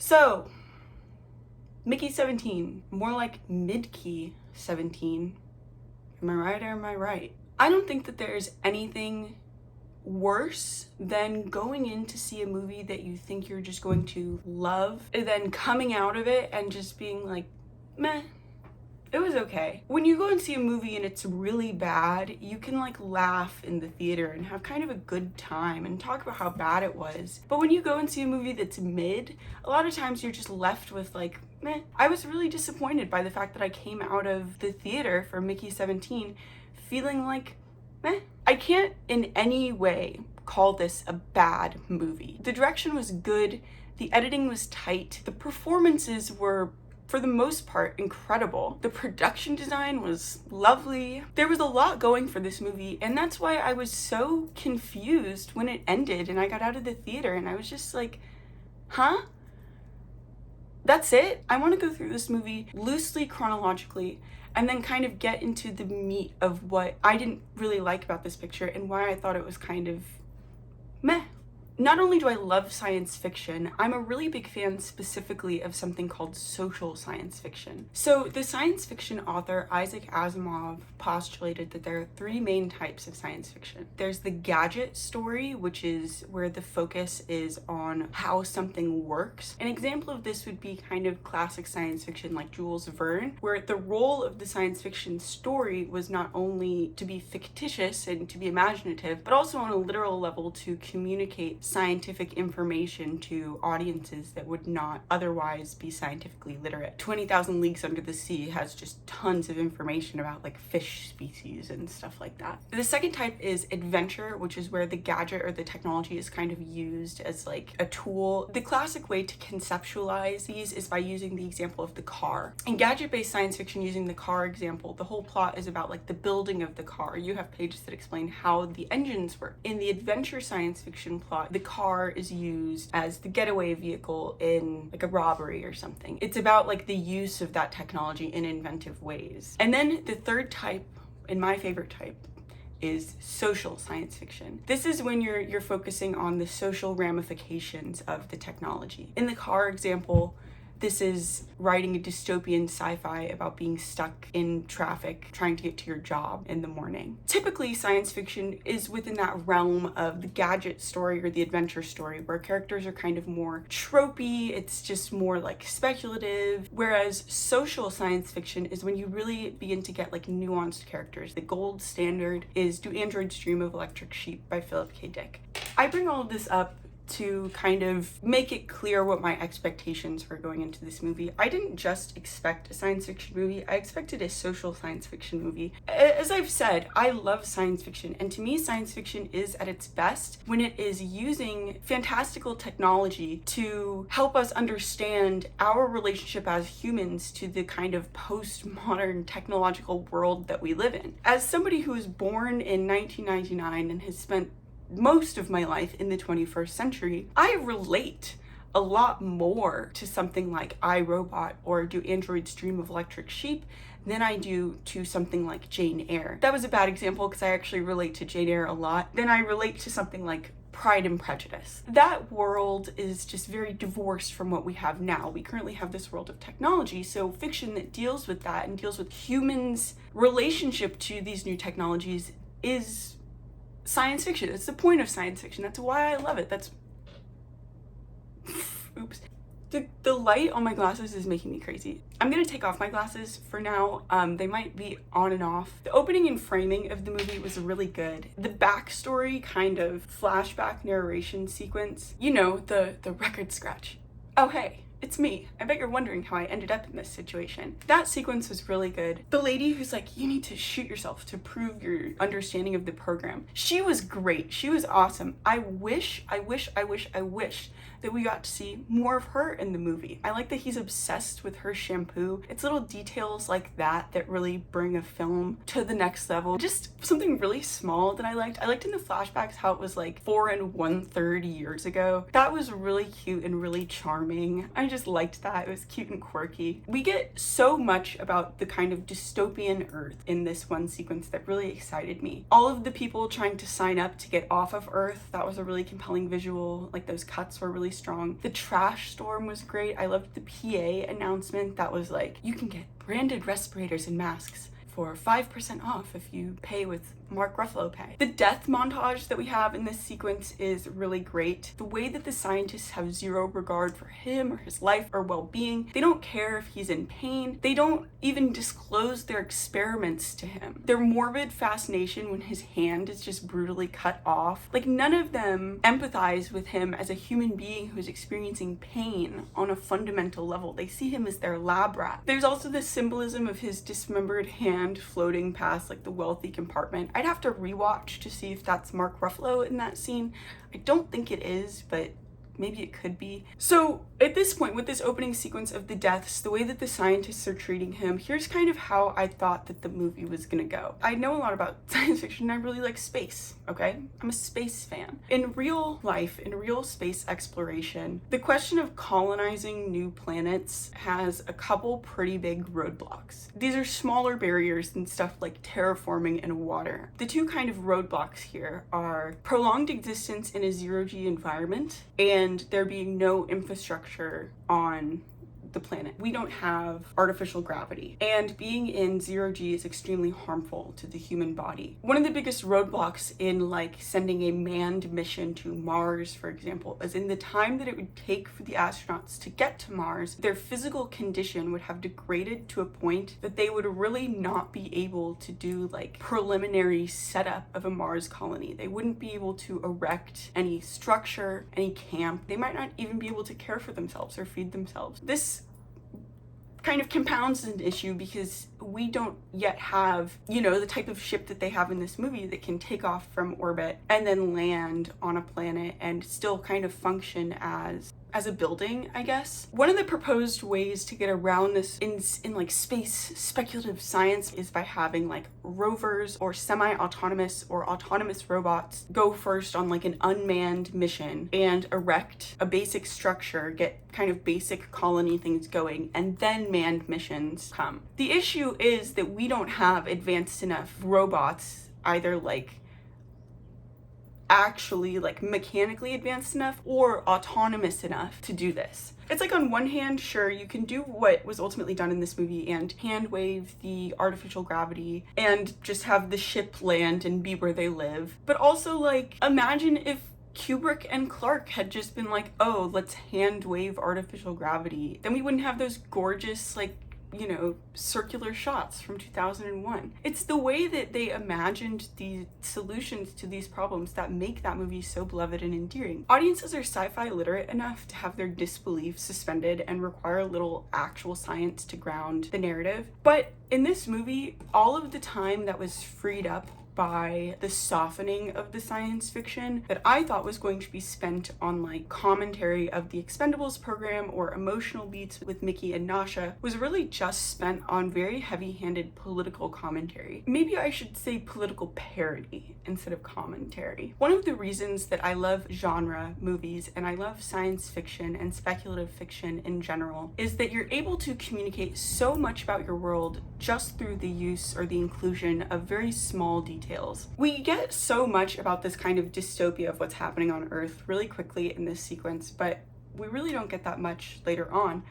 So, Midckey 17, more like Midckey 17. Am I right or am I right? I don't think that there's anything worse than going in to see a movie that you think you're just going to love, and then coming out of it and just being like, meh. It was okay. When you go and see a movie and it's really bad, you can like laugh in the theater and have kind of a good time and talk about how bad it was. But when you go and see a movie that's mid, a lot of times you're just left with like, meh. I was really disappointed by the fact that I came out of the theater for Midckey 17 feeling like, meh. I can't in any way call this a bad movie. The direction was good, the editing was tight, the performances were for the most part incredible. The production design was lovely. There was a lot going for this movie, and that's why I was so confused when it ended and I got out of the theater and I was just like, huh? That's it? I want to go through this movie loosely chronologically and then kind of get into the meat of what I didn't really like about this picture and why I thought it was kind of meh. Not only do I love science fiction, I'm a really big fan specifically of something called social science fiction. So the science fiction author Isaac Asimov postulated that there are three main types of science fiction. There's the gadget story, which is where the focus is on how something works. An example of this would be kind of classic science fiction like Jules Verne, where the role of the science fiction story was not only to be fictitious and to be imaginative, but also on a literal level to communicate scientific information to audiences that would not otherwise be scientifically literate. 20,000 Leagues Under the Sea has just tons of information about like fish species and stuff like that. The second type is adventure, which is where the gadget or the technology is kind of used as like a tool. The classic way to conceptualize these is by using the example of the car. In gadget-based science fiction, using the car example, the whole plot is about like the building of the car. You have pages that explain how the engines work. In the adventure science fiction plot, the car is used as the getaway vehicle in like a robbery or something. It's about like the use of that technology in inventive ways. And then the third type, and my favorite type, is social science fiction. This is when you're focusing on the social ramifications of the technology. In the car example, this is writing a dystopian sci-fi about being stuck in traffic trying to get to your job in the morning. Typically, science fiction is within that realm of the gadget story or the adventure story where characters are kind of more tropey, it's just more like speculative, whereas social science fiction is when you really begin to get like nuanced characters. The gold standard is Do Androids Dream of Electric Sheep by Philip K. Dick. I bring all of this up to kind of make it clear what my expectations were going into this movie. I didn't just expect a science fiction movie, I expected a social science fiction movie. As I've said, I love science fiction, and to me science fiction is at its best when it is using fantastical technology to help us understand our relationship as humans to the kind of postmodern technological world that we live in. As somebody who was born in 1999 and has spent most of my life in the 21st century, I relate a lot more to something like I, Robot or Do Androids Dream of Electric Sheep than I do to something like Jane Eyre. That was a bad example because I actually relate to Jane Eyre a lot. Then I relate to something like Pride and Prejudice. That world is just very divorced from what we have now. We currently have this world of technology, so fiction that deals with that and deals with humans' relationship to these new technologies is science fiction. It's the point of science fiction. That's why I love it. That's oops. The light on my glasses is making me crazy. I'm gonna take off my glasses for now. They might be on and off. The opening and framing of the movie was really good. The backstory kind of flashback narration sequence, you know, the record scratch. Oh hey, it's me. I bet you're wondering how I ended up in this situation. That sequence was really good. The lady who's like, you need to shoot yourself to prove your understanding of the program. She was great. She was awesome. I wish that we got to see more of her in the movie. I like that he's obsessed with her shampoo. It's little details like that that really bring a film to the next level. Just something really small that I liked. I liked in the flashbacks how it was like 4 1/3 years ago. That was really cute and really charming. I just liked that. It was cute and quirky. We get so much about the kind of dystopian Earth in this one sequence that really excited me. All of the people trying to sign up to get off of Earth, that was a really compelling visual. Like, those cuts were really strong. The trash storm was great. I loved the PA announcement that was like, you can get branded respirators and masks for 5% off if you pay with Mark Ruffalo pay. The death montage that we have in this sequence is really great. The way that the scientists have zero regard for him or his life or well-being. They don't care if he's in pain. They don't even disclose their experiments to him. Their morbid fascination when his hand is just brutally cut off. Like, none of them empathize with him as a human being who's experiencing pain on a fundamental level. They see him as their lab rat. There's also the symbolism of his dismembered hand floating past like the wealthy compartment. I'd have to rewatch to see if that's Mark Ruffalo in that scene. I don't think it is, but maybe it could be. So at this point, with this opening sequence of the deaths, the way that the scientists are treating him, here's kind of how I thought that the movie was gonna go. I know a lot about science fiction. I really like space, okay? I'm a space fan. In real life, in real space exploration, the question of colonizing new planets has a couple pretty big roadblocks. These are smaller barriers than stuff like terraforming and water. The two kind of roadblocks here are prolonged existence in a zero-G environment and there being no infrastructure on the planet. We don't have artificial gravity, and being in zero-G is extremely harmful to the human body. One of the biggest roadblocks in like sending a manned mission to Mars, for example, is in the time that it would take for the astronauts to get to Mars, their physical condition would have degraded to a point that they would really not be able to do like preliminary setup of a Mars colony. They wouldn't be able to erect any structure, any camp. They might not even be able to care for themselves or feed themselves. This kind of compounds an issue because we don't yet have, you know, the type of ship that they have in this movie that can take off from orbit and then land on a planet and still kind of function as a building, I guess. One of the proposed ways to get around this in like space speculative science is by having like rovers or semi-autonomous or autonomous robots go first on like an unmanned mission and erect a basic structure, get kind of basic colony things going, and then manned missions come. The issue is that we don't have advanced enough robots, either like actually like mechanically advanced enough or autonomous enough to do this. It's like, on one hand, sure, you can do what was ultimately done in this movie and hand wave the artificial gravity and just have the ship land and be where they live. But also, like, imagine if Kubrick and Clark had just been like, oh, let's hand wave artificial gravity. Then we wouldn't have those gorgeous, like, you know, circular shots from 2001. It's the way that they imagined the solutions to these problems that make that movie so beloved and endearing. Audiences are sci-fi literate enough to have their disbelief suspended and require a little actual science to ground the narrative. But in this movie, all of the time that was freed up by the softening of the science fiction that I thought was going to be spent on like commentary of the Expendables program or emotional beats with Midckey and Nasha was really just spent on very heavy-handed political commentary. Maybe I should say political parody instead of commentary. One of the reasons that I love genre movies and I love science fiction and speculative fiction in general is that you're able to communicate so much about your world just through the use or the inclusion of very small details. We get so much about this kind of dystopia of what's happening on Earth really quickly in this sequence, but we really don't get that much later on.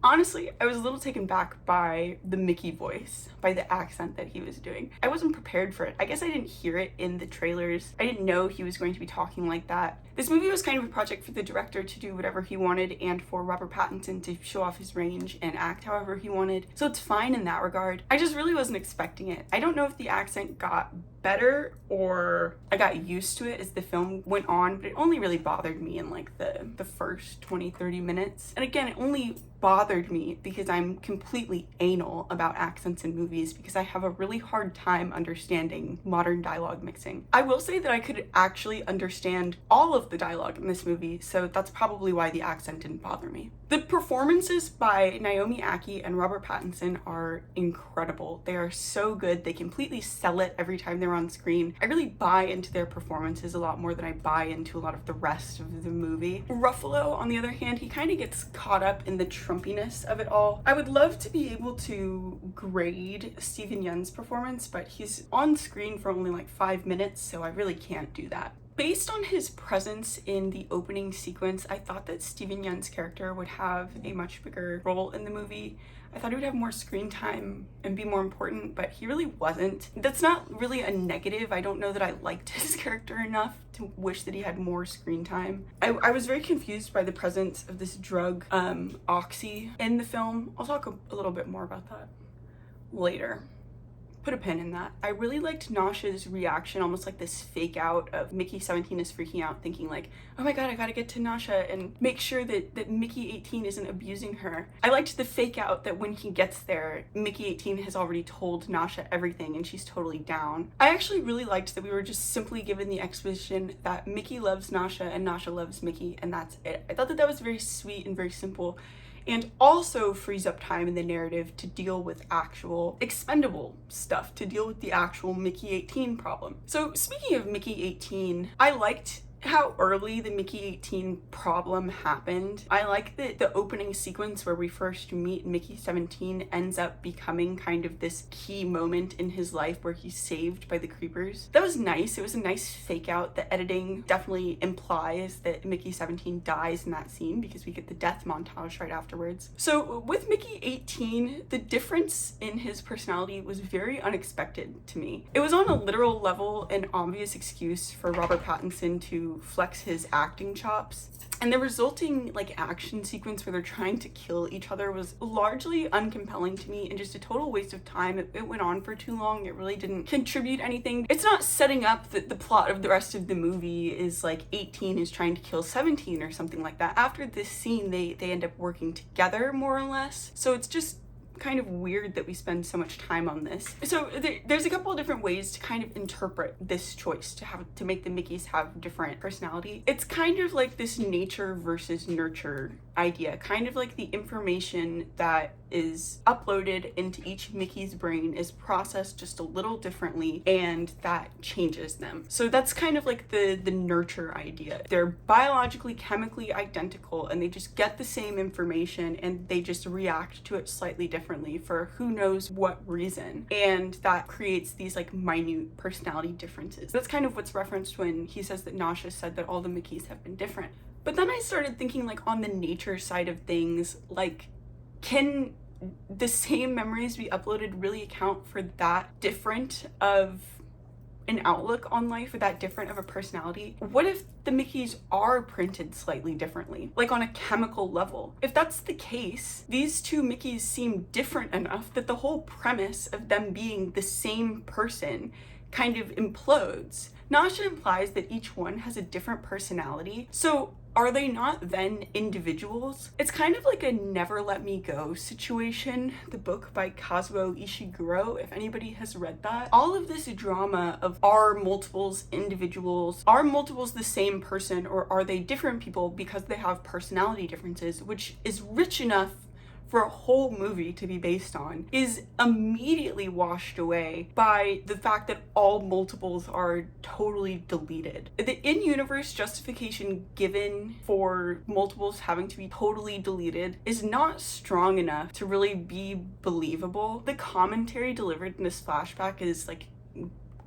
Honestly, I was a little taken back by the Midckey voice, by the accent that he was doing. I wasn't prepared for it. I guess I didn't hear it in the trailers. I didn't know he was going to be talking like that. This movie was kind of a project for the director to do whatever he wanted and for Robert Pattinson to show off his range and act however he wanted. So it's fine in that regard. I just really wasn't expecting it. I don't know if the accent got better or I got used to it as the film went on, but it only really bothered me in like the first 20-30 minutes. And again, it only bothered me because I'm completely anal about accents in movies because I have a really hard time understanding modern dialogue mixing. I will say that I could actually understand all of of the dialogue in this movie, so that's probably why the accent didn't bother me. The performances by Naomi Ackie and Robert Pattinson are incredible. They are so good. They completely sell it every time they're on screen. I really buy into their performances a lot more than I buy into a lot of the rest of the movie. Ruffalo, on the other hand, he kind of gets caught up in the Trumpiness of it all. I would love to be able to grade Steven Yeun's performance, but he's on screen for only like 5 minutes, so I really can't do that. Based on his presence in the opening sequence, I thought that Steven Yeun's character would have a much bigger role in the movie. I thought he would have more screen time and be more important, but he really wasn't. That's not really a negative. I don't know that I liked his character enough to wish that he had more screen time. I was very confused by the presence of this drug, Oxy, in the film. I'll talk a little bit more about that later. Put a pin in that. I really liked Nasha's reaction, almost like this fake out of Mickey 17 is freaking out, thinking like, oh my god, I gotta get to Nasha and make sure that Mickey 18 isn't abusing her. I liked the fake out that when he gets there, Mickey 18 has already told Nasha everything and she's totally down. I actually really liked that we were just simply given the exposition that Mickey loves Nasha and Nasha loves Mickey, and that's it. I thought that was very sweet and very simple, and also frees up time in the narrative to deal with actual expendable stuff, to deal with the actual Mickey 18 problem. So speaking of Mickey 18, I liked how early the Mickey 18 problem happened. I like that the opening sequence where we first meet Mickey 17 ends up becoming kind of this key moment in his life where he's saved by the creepers. That was nice. It was a nice fake out. The editing definitely implies that Mickey 17 dies in that scene because we get the death montage right afterwards. So with Mickey 18, the difference in his personality was very unexpected to me. It was on a literal level an obvious excuse for Robert Pattinson to flex his acting chops, and the resulting like action sequence where they're trying to kill each other was largely uncompelling to me and just a total waste of time. It went on for too long. It really didn't contribute anything. It's not setting up that the plot of the rest of the movie is like 18 is trying to kill 17 or something like that. After this scene, they end up working together more or less, so it's just kind of weird that we spend so much time on this. So there's a couple of different ways to kind of interpret this choice to make the Mickeys have different personality. It's kind of like this nature versus nurture idea, kind of like the information that is uploaded into each Mickey's brain is processed just a little differently, and that changes them. So that's kind of like the nurture idea. They're biologically, chemically identical, and they just get the same information and they just react to it slightly differently for who knows what reason, and that creates these like minute personality differences. That's kind of what's referenced when he says that Nasha said that all the Mickeys have been different. But then I started thinking, like, on the nature side of things, like, can the same memories be uploaded really account for that different of an outlook on life, or that different of a personality? What if the Mickeys are printed slightly differently, like on a chemical level? If that's the case, these two Mickeys seem different enough that the whole premise of them being the same person kind of implodes. Nasha implies that each one has a different personality, so are they not then individuals? It's kind of like a Never Let Me Go situation, the book by Kazuo Ishiguro, if anybody has read that. All of this drama of are multiples individuals, are multiples the same person, or are they different people because they have personality differences, which is rich enough for a whole movie to be based on, is immediately washed away by the fact that all multiples are totally deleted. The in-universe justification given for multiples having to be totally deleted is not strong enough to really be believable. The commentary delivered in this flashback is like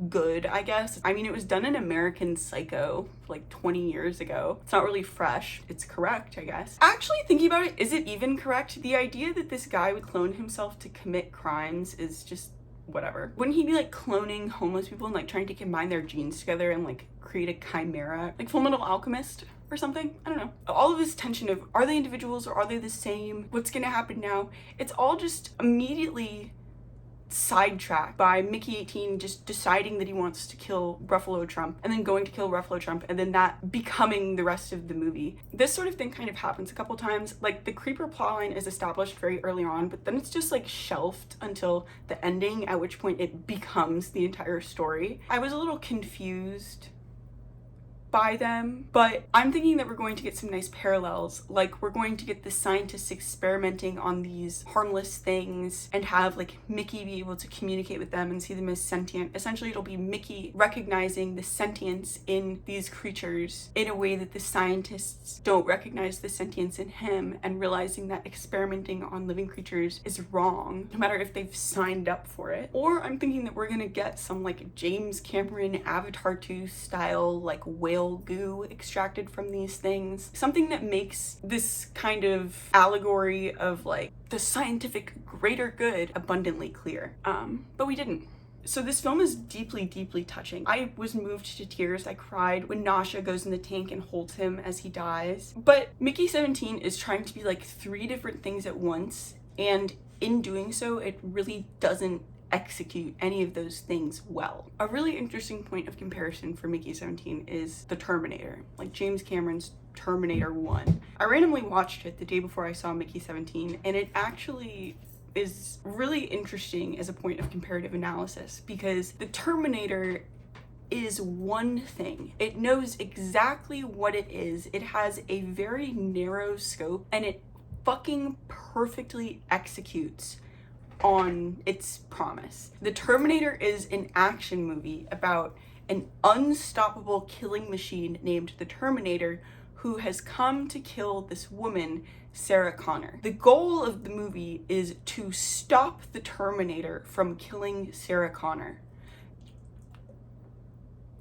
good, I guess. I mean, it was done in American Psycho like 20 years ago. It's not really fresh. It's correct, I guess. Actually, thinking about it, is it even correct? The idea that this guy would clone himself to commit crimes is just whatever. Wouldn't he be like cloning homeless people and like trying to combine their genes together and like create a chimera, like Fullmetal Alchemist or something? I don't know. All of this tension of are they individuals or are they the same? What's gonna happen now? It's all just immediately sidetracked by Mickey 18 just deciding that he wants to kill Ruffalo Trump and then going to kill Ruffalo Trump and then that becoming the rest of the movie. This sort of thing kind of happens a couple times. Like the creeper plotline is established very early on, but then it's just like shelved until the ending, at which point it becomes the entire story. I was a little confused by them, but I'm thinking that we're going to get some nice parallels. Like, we're going to get the scientists experimenting on these harmless things and have like Midckey be able to communicate with them and see them as sentient. Essentially, it'll be Midckey recognizing the sentience in these creatures in a way that the scientists don't recognize the sentience in him, and realizing that experimenting on living creatures is wrong, no matter if they've signed up for it. Or I'm thinking that we're gonna get some like James Cameron Avatar 2 style like whale goo extracted from these things. Something that makes this kind of allegory of like the scientific greater good abundantly clear. But we didn't. So this film is deeply, deeply touching. I was moved to tears. I cried when Nasha goes in the tank and holds him as he dies. But Midckey 17 is trying to be like 3 different things at once, and in doing so, it really doesn't execute any of those things well. A really interesting point of comparison for Midckey 17 is the Terminator, like James Cameron's Terminator 1. I randomly watched it the day before I saw Midckey 17, and it actually is really interesting as a point of comparative analysis, because the Terminator is one thing. It knows exactly what it is. It has a very narrow scope, and it fucking perfectly executes on its promise. The Terminator is an action movie about an unstoppable killing machine named the Terminator, who has come to kill this woman, Sarah Connor. The goal of the movie is to stop the Terminator from killing Sarah Connor.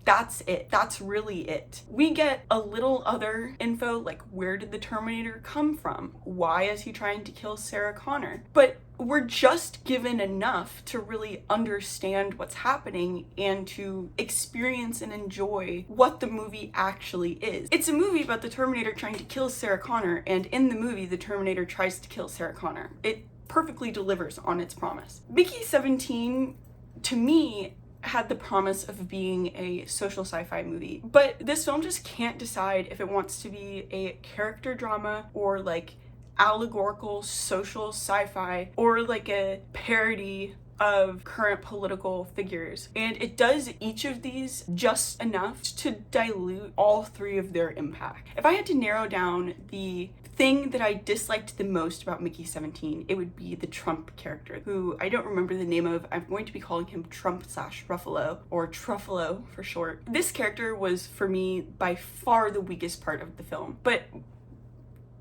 That's it. That's really it. We get a little other info, like where did the Terminator come from? Why is he trying to kill Sarah Connor? But we're just given enough to really understand what's happening and to experience and enjoy what the movie actually is. It's a movie about the Terminator trying to kill Sarah Connor, and in the movie, the Terminator tries to kill Sarah Connor. It perfectly delivers on its promise. Midckey 17, to me, had the promise of being a social sci-fi movie, but this film just can't decide if it wants to be a character drama or like allegorical social sci-fi or like a parody of current political figures. And it does each of these just enough to dilute all 3 of their impact. If I had to narrow down the thing that I disliked the most about Midckey 17, it would be the Trump character, who I don't remember the name of. I'm going to be calling him Trump/Ruffalo, or Truffalo for short. This character was, for me, by far the weakest part of the film. But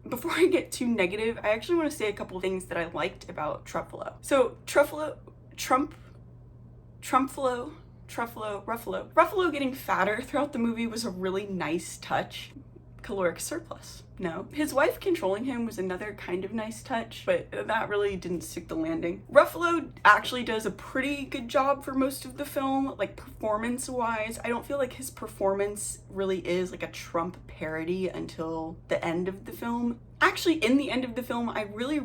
before I get too negative, I actually want to say a couple things that I liked about Truffalo. So Ruffalo getting fatter throughout the movie was a really nice touch. Caloric surplus. No. His wife controlling him was another kind of nice touch, but that really didn't stick the landing. Ruffalo actually does a pretty good job for most of the film, like performance-wise. I don't feel like his performance really is like a Trump parody until the end of the film. Actually, in the end of the film, I really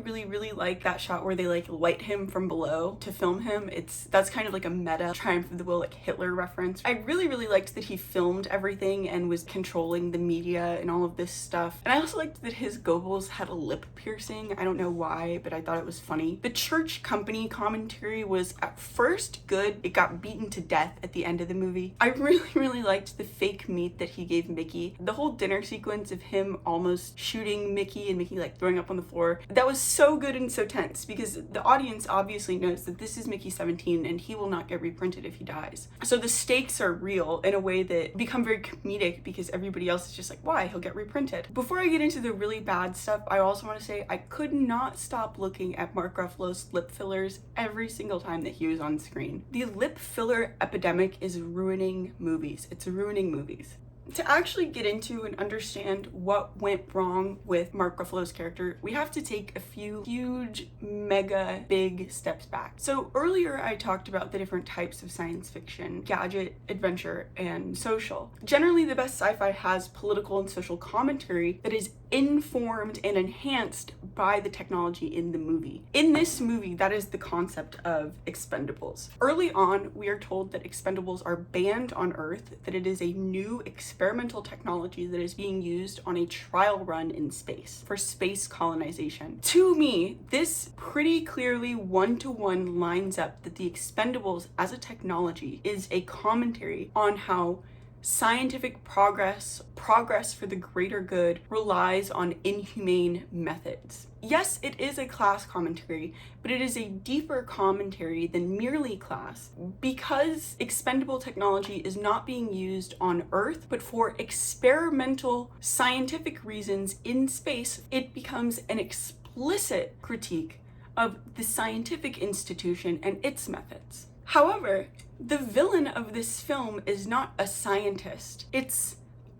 like that shot where they like light him from below to film him. That's kind of like a meta Triumph of the Will, like Hitler reference. I really liked that he filmed everything and was controlling the media and all of this stuff. And I also liked that his Goebbels had a lip piercing. I don't know why, but I thought it was funny. The church company commentary was at first good. It got beaten to death at the end of the movie. I really liked the fake meat that he gave Midckey. The whole dinner sequence of him almost shooting Midckey and Midckey like throwing up on the floor, that was so good and so tense, because the audience obviously knows that this is Midckey 17 and he will not get reprinted if he dies. So the stakes are real in a way that become very comedic, because everybody else is just like, why? He'll get reprinted. Before I get into the really bad stuff, I also want to say I could not stop looking at Mark Ruffalo's lip fillers every single time that he was on screen. The lip filler epidemic is ruining movies. It's ruining movies. To actually get into and understand what went wrong with Mark Ruffalo's character, we have to take a few huge, mega, big steps back. So earlier I talked about the different types of science fiction: gadget, adventure, and social. Generally, the best sci-fi has political and social commentary that is informed and enhanced by the technology in the movie. In this movie, that is the concept of Expendables. Early on, we are told that Expendables are banned on Earth, that it is a new experimental technology that is being used on a trial run in space for space colonization. To me, this pretty clearly one-to-one lines up that the Expendables as a technology is a commentary on how scientific progress for the greater good, relies on inhumane methods. Yes, it is a class commentary, but it is a deeper commentary than merely class, because expendable technology is not being used on Earth, but for experimental scientific reasons in space. It becomes an explicit critique of the scientific institution and its methods. However, the villain of this film is not a scientist. It's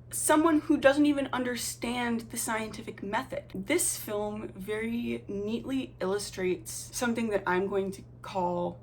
someone who doesn't even understand the scientific method. This film very neatly illustrates something that I'm going to call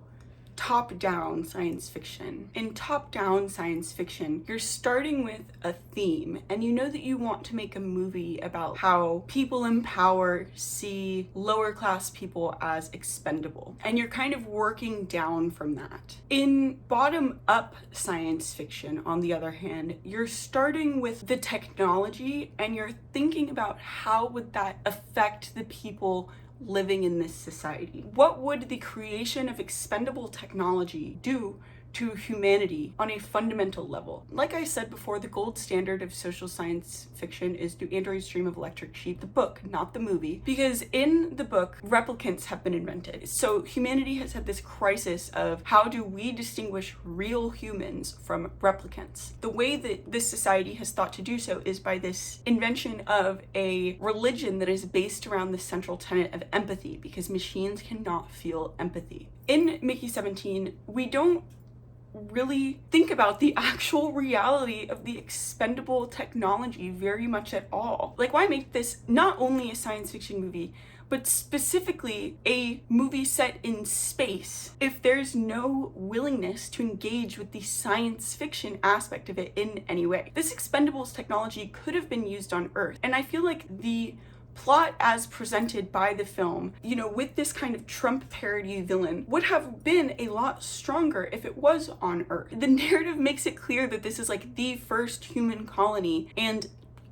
top-down science fiction. In top-down science fiction, you're starting with a theme, and you know that you want to make a movie about how people in power see lower-class people as expendable, and you're kind of working down from that. In bottom-up science fiction, on the other hand, you're starting with the technology, and you're thinking about how would that affect the people living in this society. What would the creation of expendable technology do to humanity on a fundamental level? Like I said before, the gold standard of social science fiction is Do Androids Dream of Electric Sheep, the book, not the movie, because in the book, replicants have been invented. So humanity has had this crisis of how do we distinguish real humans from replicants? The way that this society has thought to do so is by this invention of a religion that is based around the central tenet of empathy, because machines cannot feel empathy. In Midckey 17, we don't really think about the actual reality of the expendable technology very much at all. Like, why make this not only a science fiction movie, but specifically a movie set in space, if there's no willingness to engage with the science fiction aspect of it in any way? This expendables technology could have been used on Earth, and I feel like the plot as presented by the film, with this kind of Trump parody villain, would have been a lot stronger if it was on Earth. The narrative makes it clear that this is like the first human colony, and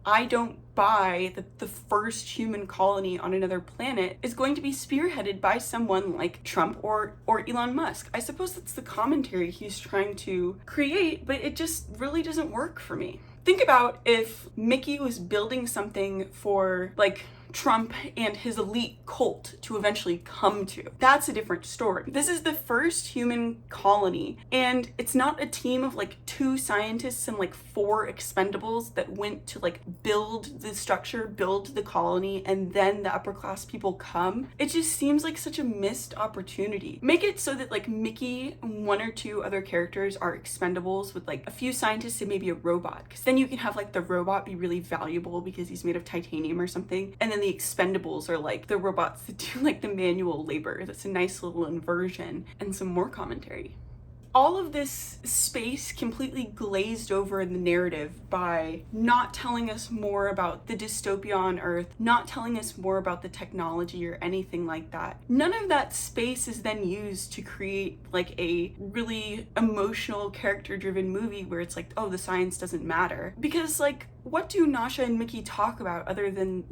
I don't buy that the first human colony on another planet is going to be spearheaded by someone like Trump or Elon Musk. I suppose that's the commentary he's trying to create, but it just really doesn't work for me. Think about if Midckey was building something for like Trump and his elite cult to eventually come to. That's a different story. This is the first human colony, and it's not a team of like 2 scientists and like 4 expendables that went to like build the structure, build the colony, and then the upper class people come. It just seems like such a missed opportunity. Make it so that like Midckey and 1 or 2 other characters are expendables with like a few scientists and maybe a robot, because then you can have like the robot be really valuable because he's made of titanium or something, and then the expendables are like the robots that do like the manual labor. That's a nice little inversion and some more commentary. All of this space completely glazed over in the narrative by not telling us more about the dystopia on Earth, not telling us more about the technology or anything like that. None of that space is then used to create like a really emotional, character-driven movie where it's like, oh, the science doesn't matter. Because like, what do Nasha and Midckey talk about other than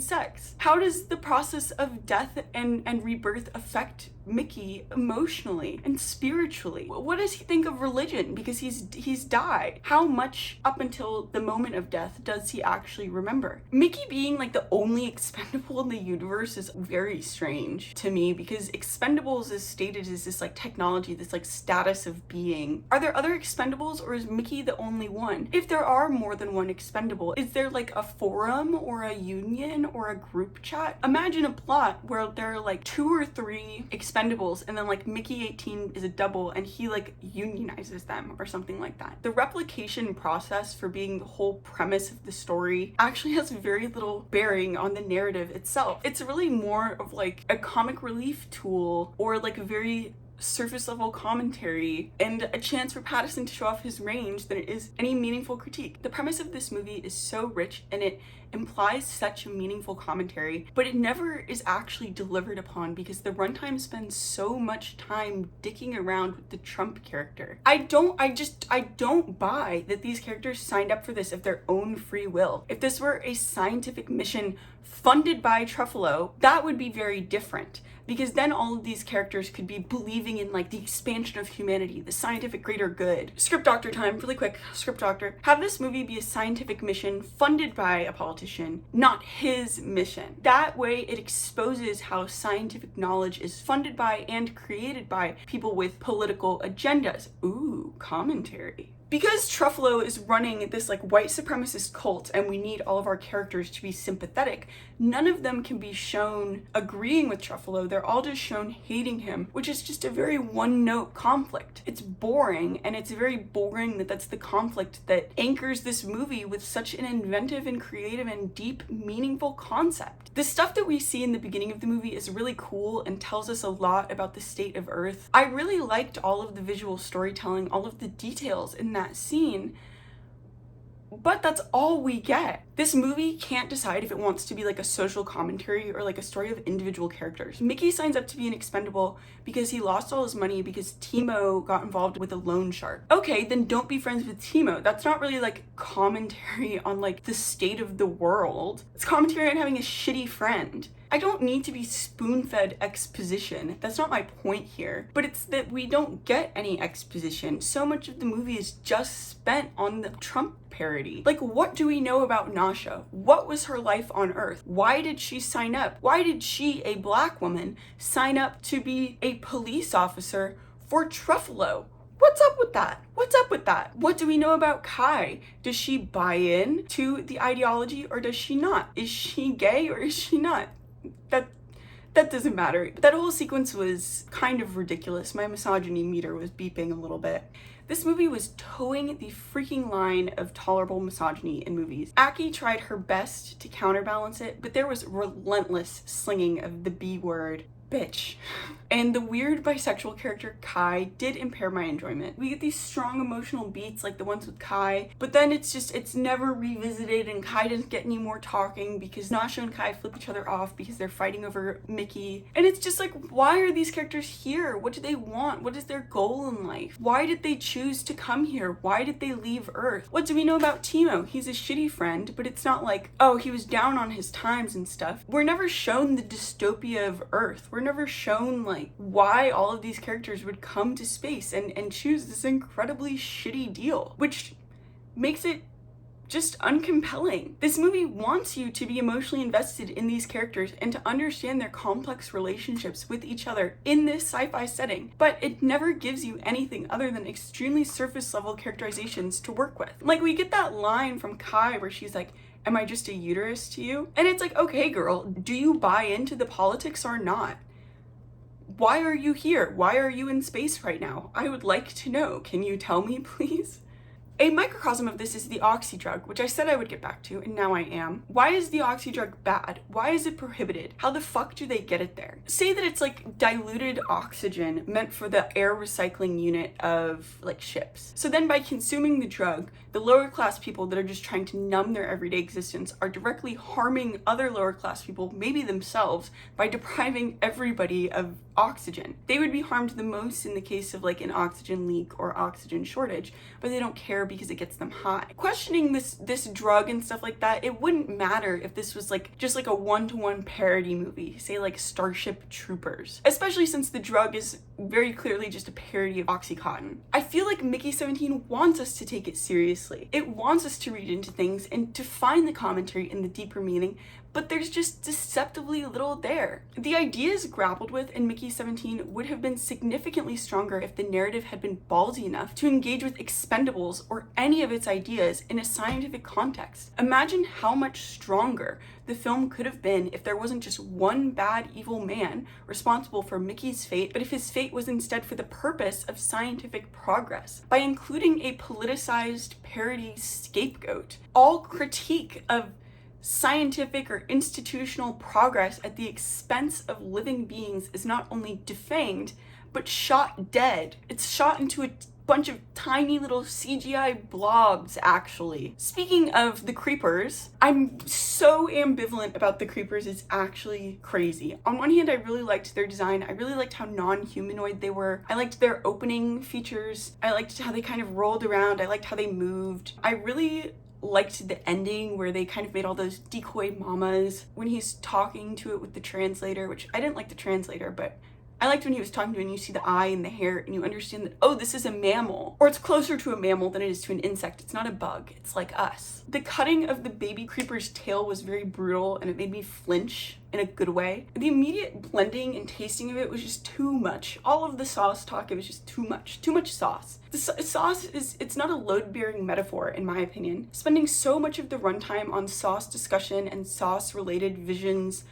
sex? How does the process of death and rebirth affect Midckey emotionally and spiritually? What does he think of religion? Because he's died. How much up until the moment of death does he actually remember? Midckey being like the only expendable in the universe is very strange to me, because expendables is stated as this like technology, this like status of being. Are there other expendables, or is Midckey the only one? If there are more than one expendable, is there like a forum or a union or a group chat? Imagine a plot where there are like 2 or 3 expendables, and then like Midckey 18 is a double and he like unionizes them or something like that. The replication process for being the whole premise of the story actually has very little bearing on the narrative itself. It's really more of like a comic relief tool, or like a very surface level commentary and a chance for Pattinson to show off his range than it is any meaningful critique. The premise of this movie is so rich, and it implies such a meaningful commentary, but it never is actually delivered upon because the runtime spends so much time dicking around with the Trump character. I don't buy that these characters signed up for this of their own free will. If this were a scientific mission funded by Truffalo, that would be very different, because then all of these characters could be believing in like the expansion of humanity, the scientific greater good. Script doctor time, really quick, script doctor. Have this movie be a scientific mission funded by a politician, not his mission. That way it exposes how scientific knowledge is funded by and created by people with political agendas. Ooh, commentary. Because Truffalo is running this like white supremacist cult and we need all of our characters to be sympathetic, none of them can be shown agreeing with Truffalo. They're all just shown hating him, which is just a very one-note conflict. It's boring, and it's very boring that that's the conflict that anchors this movie with such an inventive and creative and deep, meaningful concept. The stuff that we see in the beginning of the movie is really cool and tells us a lot about the state of Earth. I really liked all of the visual storytelling, all of the details in that scene, but that's all we get. This movie can't decide if it wants to be like a social commentary or like a story of individual characters. Mickey signs up to be an expendable because he lost all his money because Timo got involved with a loan shark. Okay, then don't be friends with Timo. That's not really like commentary on like the state of the world. It's commentary on having a shitty friend. I don't need to be spoon-fed exposition. That's not my point here. But it's that we don't get any exposition. So much of the movie is just spent on the Trump parody. Like, what do we know about Nasha? What was her life on Earth? Why did she sign up? Why did she, a black woman, sign up to be a police officer for Truffalo? What's up with that? What's up with that? What do we know about Kai? Does she buy in to the ideology or does she not? Is she gay or is she not? That doesn't matter. That whole sequence was kind of ridiculous. My misogyny meter was beeping a little bit. This movie was towing the freaking line of tolerable misogyny in movies. Aki tried her best to counterbalance it, but there was relentless slinging of the B word, bitch. And the weird bisexual character Kai did impair my enjoyment. We get these strong emotional beats like the ones with Kai, but then it's never revisited and Kai doesn't get any more talking because Nasha and Kai flip each other off because they're fighting over Midckey. And it's just like, why are these characters here? What do they want? What is their goal in life? Why did they choose to come here? Why did they leave Earth? What do we know about Timo? He's a shitty friend, but it's not like, oh, he was down on his times and stuff. We're never shown the dystopia of Earth. We're never shown like why all of these characters would come to space and choose this incredibly shitty deal, which makes it just uncompelling. This movie wants you to be emotionally invested in these characters and to understand their complex relationships with each other in this sci-fi setting, but it never gives you anything other than extremely surface level characterizations to work with. Like, we get that line from Kai where she's like, am I just a uterus to you? And it's like, okay girl, do you buy into the politics or not? Why are you here? Why are you in space right now? I would like to know. Can you tell me, please? A microcosm of this is the oxy drug, which I said I would get back to, and now I am. Why is the oxy drug bad? Why is it prohibited? How the fuck do they get it there? Say that it's like diluted oxygen meant for the air recycling unit of like ships. So then by consuming the drug, the lower class people that are just trying to numb their everyday existence are directly harming other lower class people, maybe themselves, by depriving everybody of oxygen. They would be harmed the most in the case of like an oxygen leak or oxygen shortage, but they don't care because it gets them high. Questioning this drug and stuff like that, it wouldn't matter if this was like just like a one-to-one parody movie, say like Starship Troopers, especially since the drug is very clearly just a parody of Oxycontin. I feel like Mickey 17 wants us to take it seriously. It wants us to read into things and to find the commentary and the deeper meaning, but there's just deceptively little there. The ideas grappled with in Mickey 17 would have been significantly stronger if the narrative had been ballsy enough to engage with Expendables or any of its ideas in a scientific context. Imagine how much stronger the film could have been if there wasn't just one bad evil man responsible for Mickey's fate, but if his fate was instead for the purpose of scientific progress. By including a politicized parody scapegoat, all critique of scientific or institutional progress at the expense of living beings is not only defanged, but shot dead. It's shot into a bunch of tiny little CGI blobs, actually. Speaking of the creepers, I'm so ambivalent about the creepers, it's actually crazy. On one hand, I really liked their design. I really liked how non-humanoid they were. I liked their opening features. I liked how they kind of rolled around. I liked how they moved. I really liked the ending where they kind of made all those decoy mamas when he's talking to it with the translator, which I didn't like the translator, but I liked when he was talking to it and you see the eye and the hair and you understand that, oh, this is a mammal. Or it's closer to a mammal than it is to an insect. It's not a bug. It's like us. The cutting of the baby creeper's tail was very brutal and it made me flinch in a good way. The immediate blending and tasting of it was just too much. All of the sauce talk, it was just too much. Too much sauce. The sauce it's not a load-bearing metaphor, in my opinion. Spending so much of the runtime on sauce discussion and sauce-related visions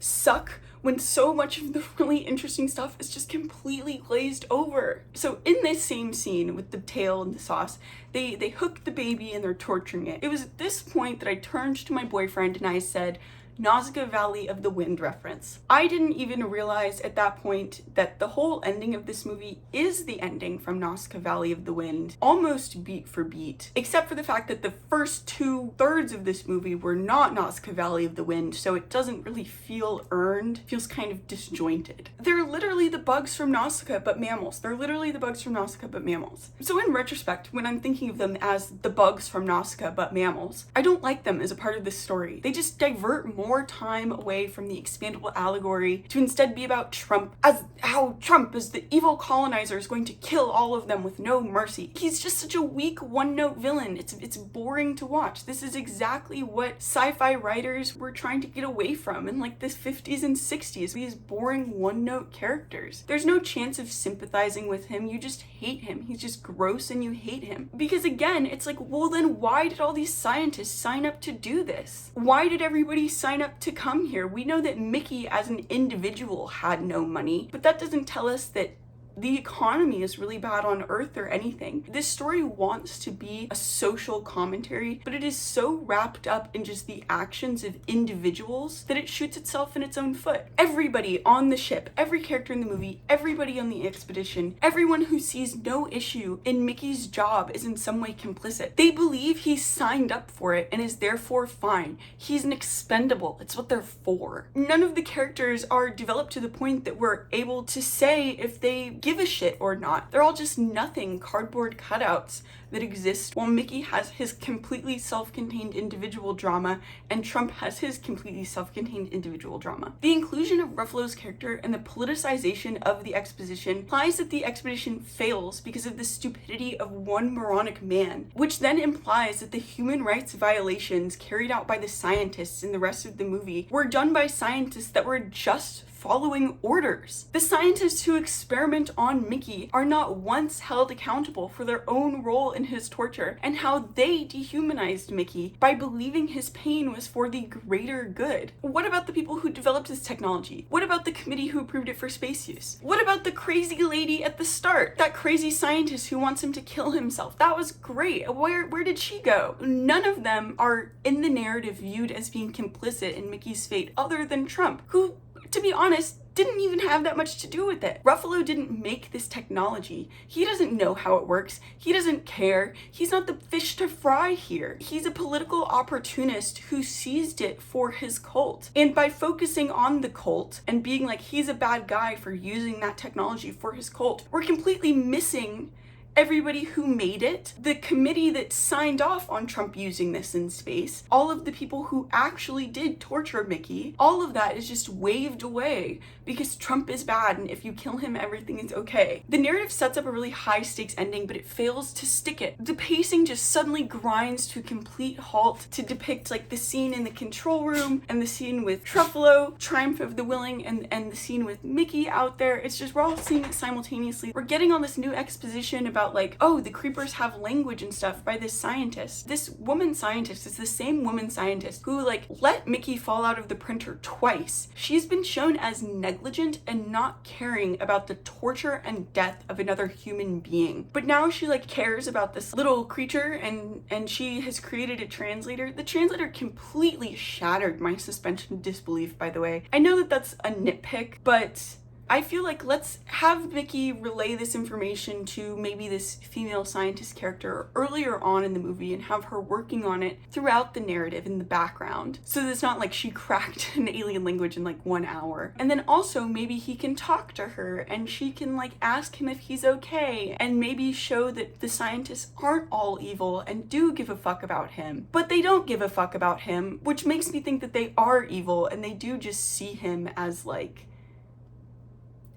suck when so much of the really interesting stuff is just completely glazed over. So in this same scene with the tail and the sauce, they hook the baby and they're torturing it. It was at this point that I turned to my boyfriend and I said, Nausicaa Valley of the Wind reference. I didn't even realize at that point that the whole ending of this movie is the ending from Nausicaa Valley of the Wind, almost beat for beat, except for the fact that the first 2/3 of this movie were not Nausicaa Valley of the Wind, so it doesn't really feel earned. It feels kind of disjointed. They're literally the bugs from Nausicaa, but mammals. They're literally the bugs from Nausicaa, but mammals. So in retrospect, when I'm thinking of them as the bugs from Nausicaa, but mammals, I don't like them as a part of this story. They just divert more time away from the expandable allegory to instead be about Trump, as how Trump as the evil colonizer is going to kill all of them with no mercy. He's just such a weak one-note villain. It's boring to watch. This is exactly what sci-fi writers were trying to get away from in like the 50s and 60s, these boring one-note characters. There's no chance of sympathizing with him. You just hate him. He's just gross and you hate him. Because again, it's like, well then why did all these scientists sign up to do this? Why did everybody sign up to come here? We know that Midckey as an individual had no money, but that doesn't tell us that the economy is really bad on Earth or anything. This story wants to be a social commentary, but it is so wrapped up in just the actions of individuals that it shoots itself in its own foot. Everybody on the ship, every character in the movie, everybody on the expedition, everyone who sees no issue in Midckey's job is in some way complicit. They believe he signed up for it and is therefore fine. He's an expendable. It's what they're for. None of the characters are developed to the point that we're able to say if they give a shit or not. They're all just nothing cardboard cutouts that exist while Midckey has his completely self-contained individual drama and Trump has his completely self-contained individual drama. The inclusion of Ruffalo's character and the politicization of the exposition implies that the expedition fails because of the stupidity of one moronic man, which then implies that the human rights violations carried out by the scientists in the rest of the movie were done by scientists that were just following orders. The scientists who experiment on Midckey are not once held accountable for their own role in his torture and how they dehumanized Midckey by believing his pain was for the greater good. What about the people who developed this technology? What about the committee who approved it for space use? What about the crazy lady at the start? That crazy scientist who wants him to kill himself? That was great. Where did she go? None of them are in the narrative viewed as being complicit in Midckey's fate other than Trump, who, to be honest, didn't even have that much to do with it. Ruffalo didn't make this technology. He doesn't know how it works. He doesn't care. He's not the fish to fry here. He's a political opportunist who seized it for his cult. And by focusing on the cult and being like he's a bad guy for using that technology for his cult, we're completely missing everybody who made it, the committee that signed off on Trump using this in space, all of the people who actually did torture Midckey, all of that is just waved away because Trump is bad and if you kill him, everything is okay. The narrative sets up a really high stakes ending, but it fails to stick it. The pacing just suddenly grinds to a complete halt to depict like the scene in the control room and the scene with Ruffalo, Triumph of the Willing, and the scene with Midckey out there. It's just, we're all seeing it simultaneously. We're getting all this new exposition about like, oh, the creepers have language and stuff by this scientist. This woman scientist is the same woman scientist who like let Midckey fall out of the printer twice. She's been shown as negligent and not caring about the torture and death of another human being. But now she like cares about this little creature and she has created a translator. The translator completely shattered my suspension of disbelief, by the way. I know that that's a nitpick, but I feel like let's have Midckey relay this information to maybe this female scientist character earlier on in the movie and have her working on it throughout the narrative in the background. So that it's not like she cracked an alien language in like 1 hour. And then also maybe he can talk to her and she can like ask him if he's okay and maybe show that the scientists aren't all evil and do give a fuck about him. But they don't give a fuck about him, which makes me think that they are evil and they do just see him as like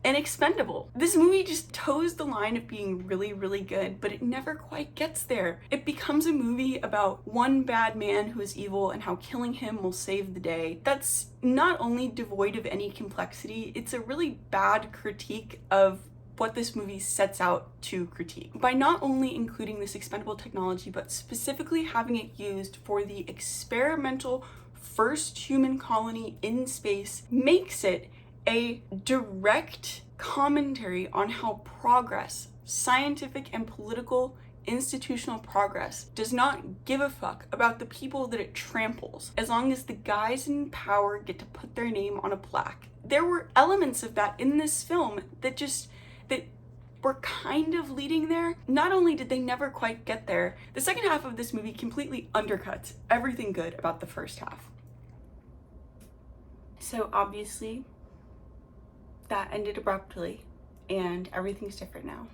and expendable. This movie just toes the line of being really, really good, but it never quite gets there. It becomes a movie about one bad man who is evil and how killing him will save the day. That's not only devoid of any complexity, it's a really bad critique of what this movie sets out to critique. By not only including this expendable technology, but specifically having it used for the experimental first human colony in space, makes it a direct commentary on how progress, scientific and political institutional progress, does not give a fuck about the people that it tramples, as long as the guys in power get to put their name on a plaque. There were elements of that in this film that were kind of leading there. Not only did they never quite get there, the second half of this movie completely undercuts everything good about the first half. So obviously, that ended abruptly, and everything's different now.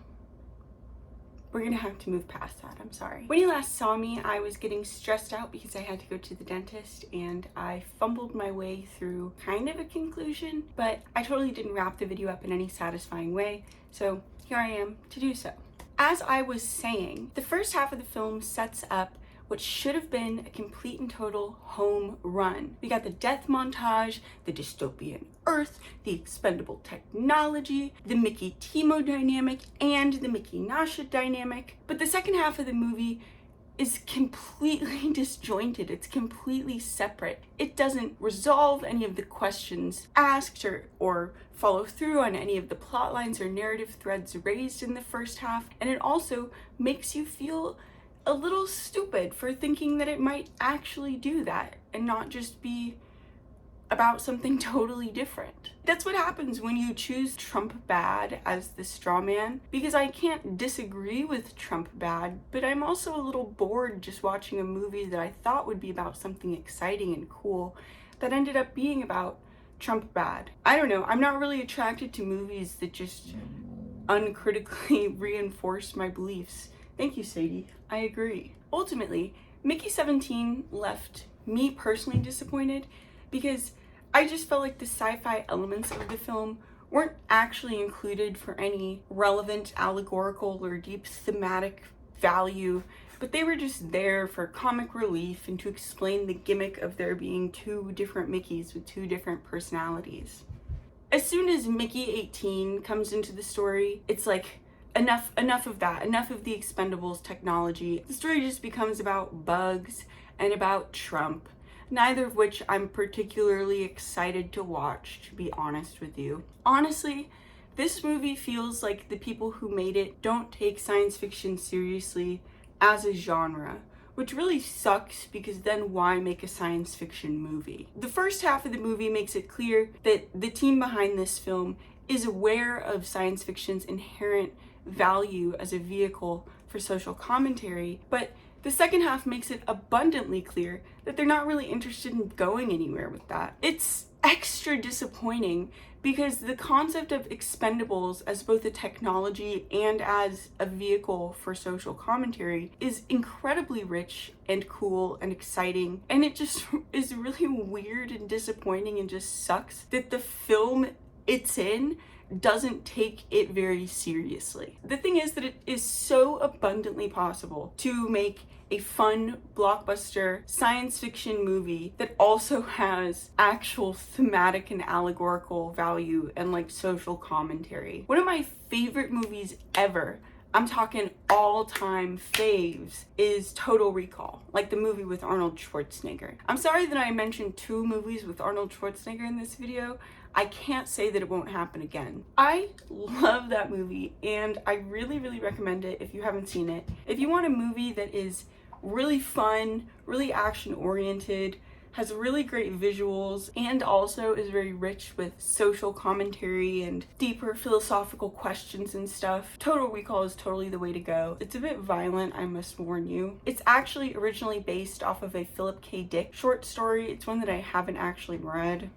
We're gonna have to move past that, I'm sorry. When you last saw me, I was getting stressed out because I had to go to the dentist, and I fumbled my way through kind of a conclusion, but I totally didn't wrap the video up in any satisfying way, so here I am to do so. As I was saying, the first half of the film sets up what should have been a complete and total home run. We got the death montage, the dystopian Earth, the expendable technology, the Midckey-Timo dynamic, and the Midckey-Nasha dynamic. But the second half of the movie is completely disjointed. It's completely separate. It doesn't resolve any of the questions asked or follow through on any of the plot lines or narrative threads raised in the first half. And it also makes you feel a little stupid for thinking that it might actually do that and not just be about something totally different. That's what happens when you choose Trump bad as the straw man, because I can't disagree with Trump bad, but I'm also a little bored just watching a movie that I thought would be about something exciting and cool that ended up being about Trump bad. I don't know, I'm not really attracted to movies that just uncritically reinforce my beliefs. Thank you, Sadie. I agree. Ultimately, Midckey 17 left me personally disappointed because I just felt like the sci-fi elements of the film weren't actually included for any relevant allegorical or deep thematic value, but they were just there for comic relief and to explain the gimmick of there being two different Midckeys with two different personalities. As soon as Midckey 18 comes into the story, it's like, enough of that, enough of the Expendables technology. The story just becomes about bugs and about Trump, neither of which I'm particularly excited to watch, to be honest with you. Honestly, this movie feels like the people who made it don't take science fiction seriously as a genre, which really sucks because then why make a science fiction movie? The first half of the movie makes it clear that the team behind this film is aware of science fiction's inherent value as a vehicle for social commentary, but the second half makes it abundantly clear that they're not really interested in going anywhere with that. It's extra disappointing because the concept of Expendables as both a technology and as a vehicle for social commentary is incredibly rich and cool and exciting, and it just is really weird and disappointing and just sucks that the film it's in doesn't take it very seriously. The thing is that it is so abundantly possible to make a fun blockbuster science fiction movie that also has actual thematic and allegorical value and like social commentary. One of my favorite movies ever, I'm talking all-time faves, is Total Recall, like the movie with Arnold Schwarzenegger. I'm sorry that I mentioned 2 movies with Arnold Schwarzenegger in this video. I can't say that it won't happen again. I love that movie and I really, really recommend it if you haven't seen it. If you want a movie that is really fun, really action-oriented, has really great visuals, and also is very rich with social commentary and deeper philosophical questions and stuff. Total Recall is totally the way to go. It's a bit violent, I must warn you. It's actually originally based off of a Philip K. Dick short story. It's one that I haven't actually read.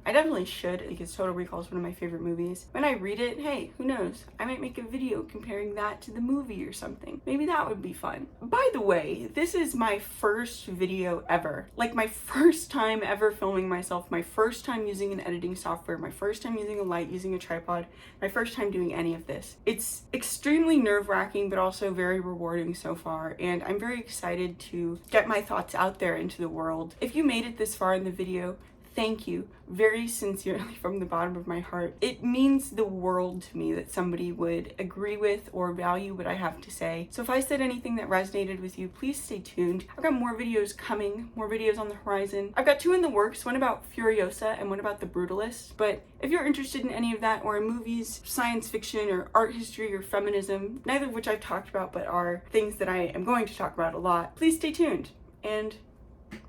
I definitely should, because Total Recall is one of my favorite movies. When I read it, hey, who knows? I might make a video comparing that to the movie or something. Maybe that would be fun. By the way, this is my first video ever. Like, my first time ever filming myself, my first time using an editing software, my first time using a light, using a tripod, my first time doing any of this. It's extremely nerve-wracking, but also very rewarding so far, and I'm very excited to get my thoughts out there into the world. If you made it this far in the video, thank you, very sincerely from the bottom of my heart. It means the world to me that somebody would agree with or value what I have to say. So if I said anything that resonated with you, please stay tuned. I've got more videos coming, more videos on the horizon. I've got 2 in the works, one about Furiosa and one about The Brutalist. But if you're interested in any of that, or in movies, science fiction, or art history, or feminism, neither of which I've talked about but are things that I am going to talk about a lot, please stay tuned and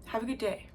have a good day.